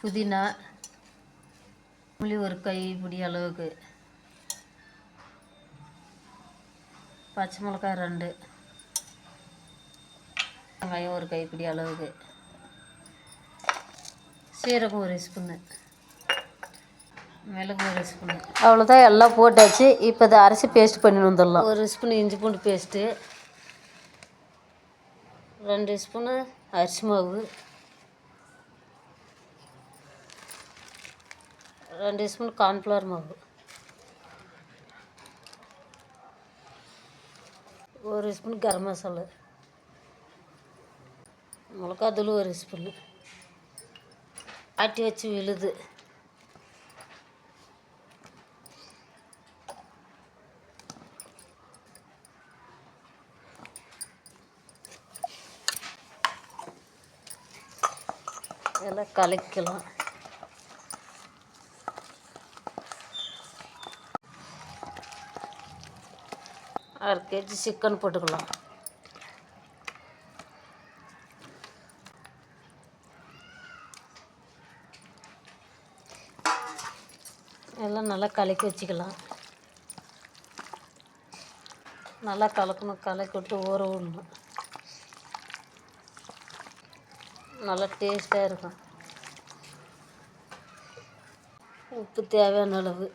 புதினா, புளி ஒரு கைப்பிடி அளவுக்கு, பச்சை மிளகாய் 2, வெங்காயம் ஒரு கைப்பிடி அளவுக்கு, சீரகம் 1 ஸ்பூனு, மிளகு 1 ஸ்பூனு. அவ்வளோதான், எல்லாம் போட்டாச்சு. இப்போ இதை அரைச்சி பேஸ்ட் பண்ணி வந்துடலாம். 1 ஸ்பூன் இஞ்சி பூண்டு பேஸ்ட்டு, 2 ஸ்பூனு அரிசி மாவு, 2 ஸ்பூன் கார்ன்ஃப்ளவர் மாவு, 1 ஸ்பூன் கரம் மசாலா, மிளகாத்தூள் 1 ஸ்பூனு, ஆட்டி வச்சு விழுது, எல்லாம் கலக்கலாம். அரை கேஜி சிக்கன் போட்டுக்கலாம். எல்லாம் நல்லா கலக்கி வச்சுக்கலாம். நல்லா கலக்கணும், கலக்கி விட்டு ஊற விடணும். நல்லா டேஸ்ட்டாக இருக்கும். உப்பு தேவையான அளவு,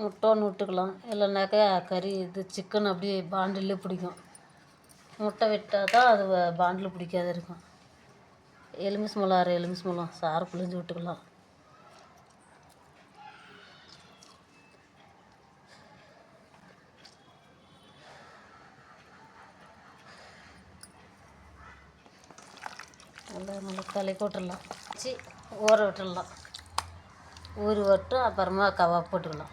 முட்டை ஒன்று விட்டுக்கலாம். இல்லைனாக்கா கறி இது சிக்கன் அப்படியே பாண்டிலே பிடிக்கும். முட்டை விட்டால் தான் அது பாண்டில் பிடிக்காத இருக்கும். எலுமிச்சம்பழம் 1/2 எலுமிச்சம்பழம் சாறு புழிஞ்சு விட்டுக்கலாம். நல்லா கலக்கி விட்டுடலாம். ஊற விட்டுடலாம். ஊறி விட்டு அப்புறமா கவாப் போட்டுக்கலாம்.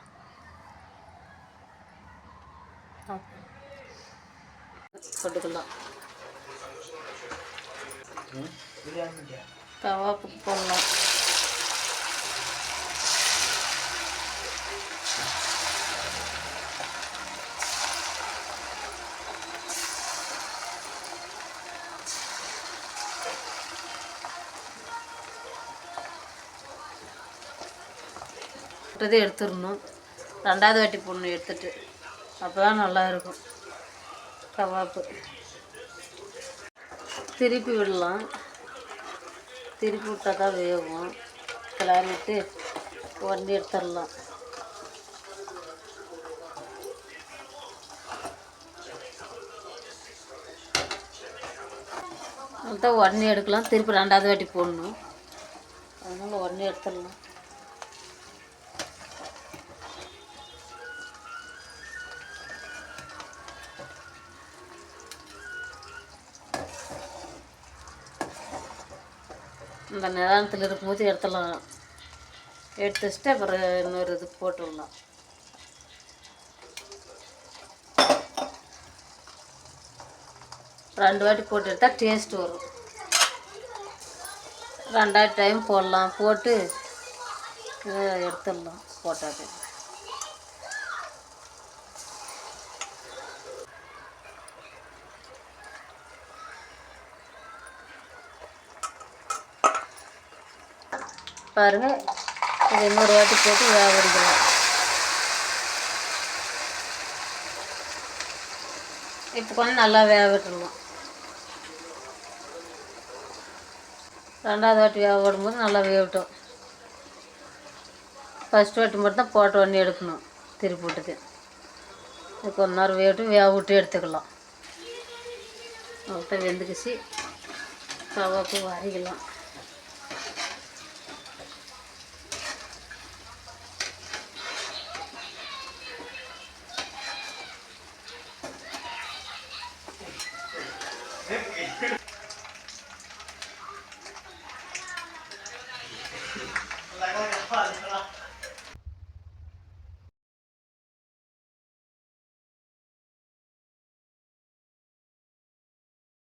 போட்டுக்கலாம். கவாப்புக்கு போடலாம். எடுத்துடணும். 2வது வாட்டி போடணும் எடுத்துட்டு. அப்போ தான் நல்லாயிருக்கும் கவாப்பு. திருப்பி விடலாம். திருப்பி விட்டால் தான் வேகும். கிளறி விட்டு உடனே எடுத்துடலாம். அதுதான் உடனே எடுக்கலாம். திருப்பி 2வது வாட்டி போடணும். அதனால் உடனே எடுத்துடலாம். இந்த நிதானத்தில் இருக்கும்போது எடுத்துடலாம். எடுத்து வச்சுட்டு அப்புறம் இன்னொரு இது போட்டுடலாம். ரெண்டு வாட்டி போட்டு எடுத்தால் டேஸ்ட் வரும். 2வது டைம் போடலாம். போட்டு எடுத்துடலாம். போட்டாது பாருங்கள். இது இன்னொரு வாட்டி போட்டு வேக வடிக்கலாம். இப்போ கொஞ்சம் நல்லா வேக விட்டுடலாம். 2வது வாட்டி வேக விடும்போது நல்லா வேகட்டும். ஃபஸ்ட் வாட்டி மட்டும் தான் போட்ட உடனே எடுக்கணும். திருப்பி விட்டுட்டு இது கொஞ்ச நேரம் வேக விட்டு எடுத்துக்கலாம். அவ்வளோதான், வெந்துக்குச்சு. கவாப்பு வரைக்கலாம்.